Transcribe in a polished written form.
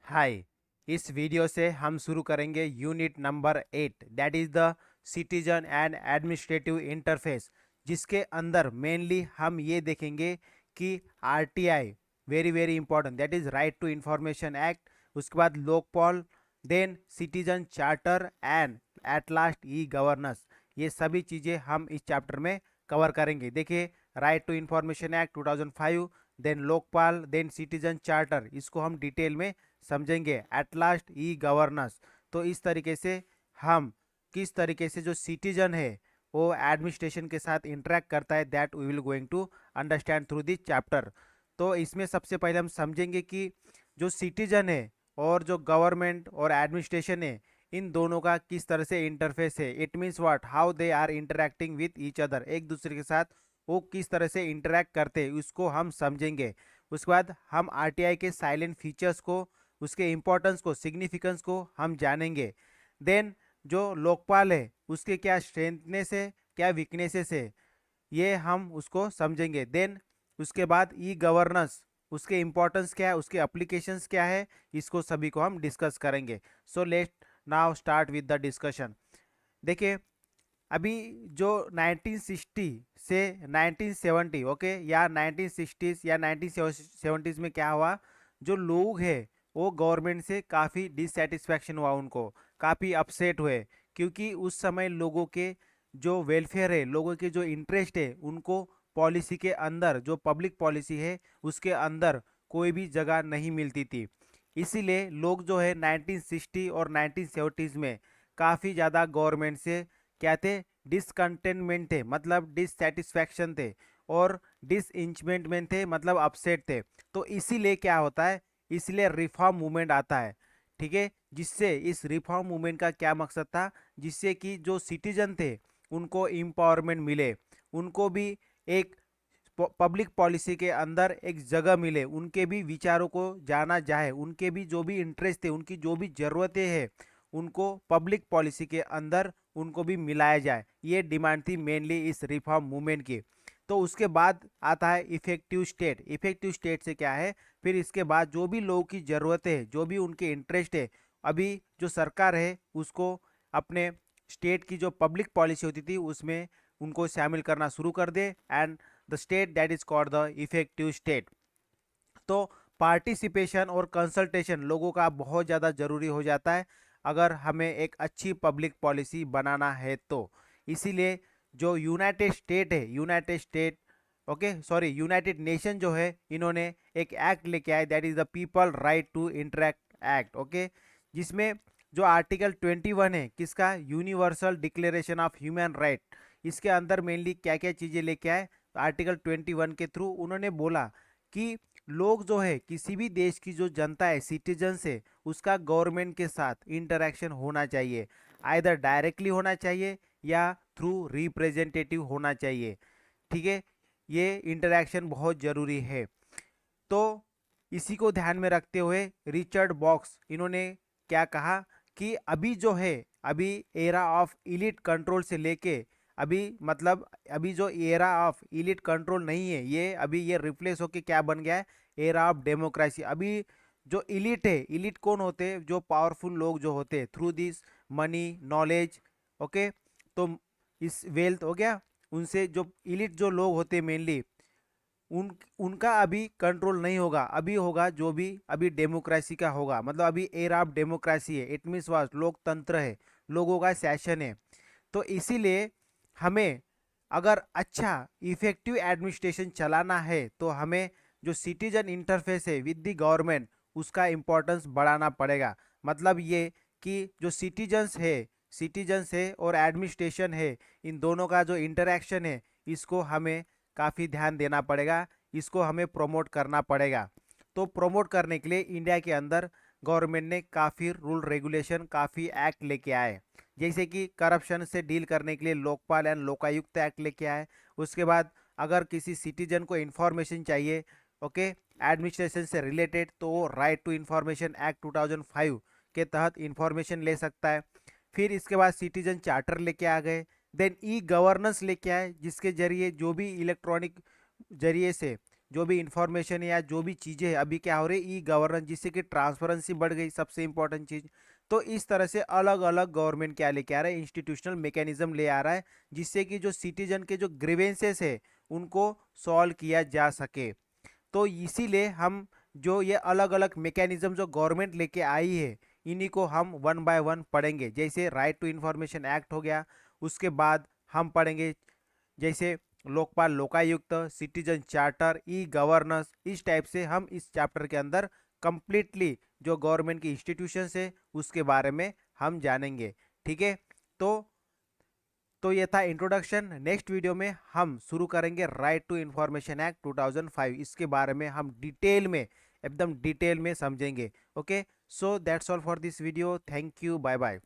हाय। इस वीडियो से हम शुरू करेंगे unit number 8, that is the citizen and administrative interface, जिसके अंदर मेनली हम ये देखेंगे कि RTI very very important, that is right to information act. उसके बाद Lokpal, then citizen charter and at last e governance. ये सभी चीज़ें हम इस चैप्टर में कवर करेंगे। देखिए, right to information act 2005, then Lokpal, then citizen charter, इसको हम डिटेल में समझेंगे। At last e governance. तो इस तरीके से हम किस तरीके से जो सिटीजन है वो एडमिनिस्ट्रेशन के साथ इंटरेक्ट करता है, that we will going to understand through this chapter. तो इसमें सबसे पहले हम समझेंगे कि जो सिटीजन है और जो गवर्नमेंट और एडमिनिस्ट्रेशन है, इन दोनों का किस तरह से इंटरफेस है। It means what, how they are interacting with each other, एक दूसरे के साथ वो किस तरह से इंटरेक्ट करते हैं, उसको हम समझेंगे। उसके बाद हम आरटीआई के साइलेंट फीचर्स को, उसके इम्पोर्टेंस को, सिग्निफिकेंस को हम जानेंगे। देन जो लोकपाल है उसके क्या स्ट्रेंथनेस है, क्या वीकनेसेस है, ये हम उसको समझेंगे। देन उसके बाद ई गवर्नेंस, उसके इम्पोर्टेंस क्या है, उसके एप्लीकेशंस क्या है, इसको सभी को हम डिस्कस करेंगे। So let now start with the discussion. देखिए, अभी जो 1960 से 1970, ओके, या 1960s या 1970s में क्या हुआ, जो लोग हैं वो गवर्नमेंट से काफ़ी डिससेटिस्फैक्शन हुआ, उनको काफ़ी अपसेट हुए, क्योंकि उस समय लोगों के जो वेलफेयर है, लोगों के जो इंटरेस्ट है, उनको पॉलिसी के अंदर, जो पब्लिक पॉलिसी है उसके अंदर कोई भी जगह नहीं मिलती थी। इसीलिए लोग जो है 1960 और 1970s में काफ़ी ज़्यादा गवर्नमेंट से क्या थे, डिसकंटेनमेंट थे, मतलब डिससेटिस्फैक्शन थे, और डिसइंचमेंट में थे, मतलब अपसेट थे। तो इसीलिए क्या होता है, इसलिए रिफॉर्म मूवमेंट आता है। ठीक है, जिससे इस रिफॉर्म मूवमेंट का क्या मकसद था, जिससे कि जो सिटीजन थे उनको एम्पावरमेंट मिले, उनको भी एक पब्लिक पॉलिसी के अंदर एक जगह मिले, उनके भी विचारों को जाना जाए, उनके भी जो भी इंटरेस्ट थे, उनकी जो भी ज़रूरतें हैं, उनको पब्लिक पॉलिसी के अंदर उनको भी मिलाया जाए। ये डिमांड थी मेनली इस रिफॉर्म मूवमेंट की। तो उसके बाद आता है इफेक्टिव स्टेट। इफेक्टिव स्टेट से क्या है, फिर इसके बाद जो भी लोगों की ज़रूरतें है, जो भी उनके इंटरेस्ट है, अभी जो सरकार है उसको अपने स्टेट की जो पब्लिक पॉलिसी होती थी उसमें उनको शामिल करना शुरू कर दे, and the state that is called the effective state. तो पार्टिसिपेशन और कंसल्टेशन लोगों का बहुत ज़्यादा ज़रूरी हो जाता है अगर हमें एक अच्छी पब्लिक पॉलिसी बनाना है तो। इसीलिए जो यूनाइटेड स्टेट है, United State, okay sorry, United Nation जो है, इन्होंने एक एक्ट लेके आए, that is the people right to interact act, okay. जिसमें जो आर्टिकल 21 है किसका, universal declaration of human right, इसके अंदर मेनली क्या क्या चीज़ें लेके आए। आर्टिकल 21 के थ्रू उन्होंने बोला कि लोग जो है, किसी भी देश की जो जनता है, सिटीजन्स है, उसका गवर्नमेंट के साथ इंटरेक्शन होना चाहिए, आइदर डायरेक्टली होना चाहिए या थ्रू रिप्रेजेंटेटिव होना चाहिए। ठीक है, ये इंटरेक्शन बहुत ज़रूरी है। तो इसी को ध्यान में रखते हुए रिचर्ड बॉक्स, इन्होंने क्या कहा कि अभी जो है, अभी एरा ऑफ इलीट कंट्रोल से लेके अभी, मतलब अभी जो एरा ऑफ इलीट कंट्रोल नहीं है, ये अभी ये रिप्लेस होके क्या बन गया है, एरा ऑफ डेमोक्रेसी। अभी जो इलीट है, इलीट कौन होते हैं, जो पावरफुल लोग जो होते हैं through this money knowledge, okay. तो इस वेल्थ हो गया, उनसे जो इलीट जो लोग होते हैं मेनली, उनका अभी कंट्रोल नहीं होगा, अभी होगा जो भी अभी डेमोक्रेसी का होगा, मतलब अभी एरा ऑफ डेमोक्रेसी है, इट मीन्स वाज लोकतंत्र है, लोगों का सेशन है। तो इसीलिए हमें अगर अच्छा इफेक्टिव एडमिनिस्ट्रेशन चलाना है तो हमें जो सिटीजन इंटरफेस है विद द गवर्नमेंट, उसका इम्पोर्टेंस बढ़ाना पड़ेगा। मतलब ये कि जो सिटीजन्स है और एडमिनिस्ट्रेशन है, इन दोनों का जो इंटरेक्शन है, इसको हमें काफ़ी ध्यान देना पड़ेगा, इसको हमें प्रमोट करना पड़ेगा। तो प्रमोट करने के लिए इंडिया के अंदर गवर्नमेंट ने काफ़ी रूल रेगुलेशन, काफ़ी एक्ट लेके आए। जैसे कि करप्शन से डील करने के लिए लोकपाल एंड लोकायुक्त एक्ट लेके आए। उसके बाद अगर किसी सिटीजन को इन्फॉर्मेशन चाहिए, ओके, एडमिनिस्ट्रेशन से रिलेटेड, तो वो राइट टू इन्फॉर्मेशन एक्ट 2005 के तहत इन्फॉर्मेशन ले सकता है। फिर इसके बाद सिटीजन चार्टर लेके आ गए। देन ई गवर्नेंस लेके आए, जिसके जरिए जो भी इलेक्ट्रॉनिक जरिए से जो भी इंफॉर्मेशन है या जो भी चीज़ें अभी क्या हो रही है, ई गवर्नेंस, जिससे कि ट्रांसपेरेंसी बढ़ गई, सबसे इंपॉर्टेंट चीज़। तो इस तरह से अलग अलग गवर्नमेंट क्या लेके आ रहा है, इंस्टीट्यूशनल मैकेनिज्म ले आ रहा है, जिससे कि जो सिटीजन के जो ग्रीवेंसेस है उनको सॉल्व किया जा सके। तो इसीलिए हम जो ये अलग अलग मैकेनिज्म जो गवर्नमेंट लेके आई है, इन्हीं को हम वन बाय वन पढ़ेंगे। जैसे राइट टू इंफॉर्मेशन एक्ट हो गया, उसके बाद हम पढ़ेंगे जैसे Lokpal Lokayukta, citizen charter, e governance. इस टाइप से हम इस चैप्टर के अंदर कंप्लीटली जो गवर्नमेंट की इंस्टीट्यूशंस है उसके बारे में हम जानेंगे। ठीक है, तो ये था इंट्रोडक्शन। नेक्स्ट वीडियो में हम शुरू करेंगे राइट टू इंफॉर्मेशन एक्ट 2005। इसके बारे में हम डिटेल में, एकदम डिटेल में समझेंगे। Okay, so that's all for this video. Thank you, bye bye.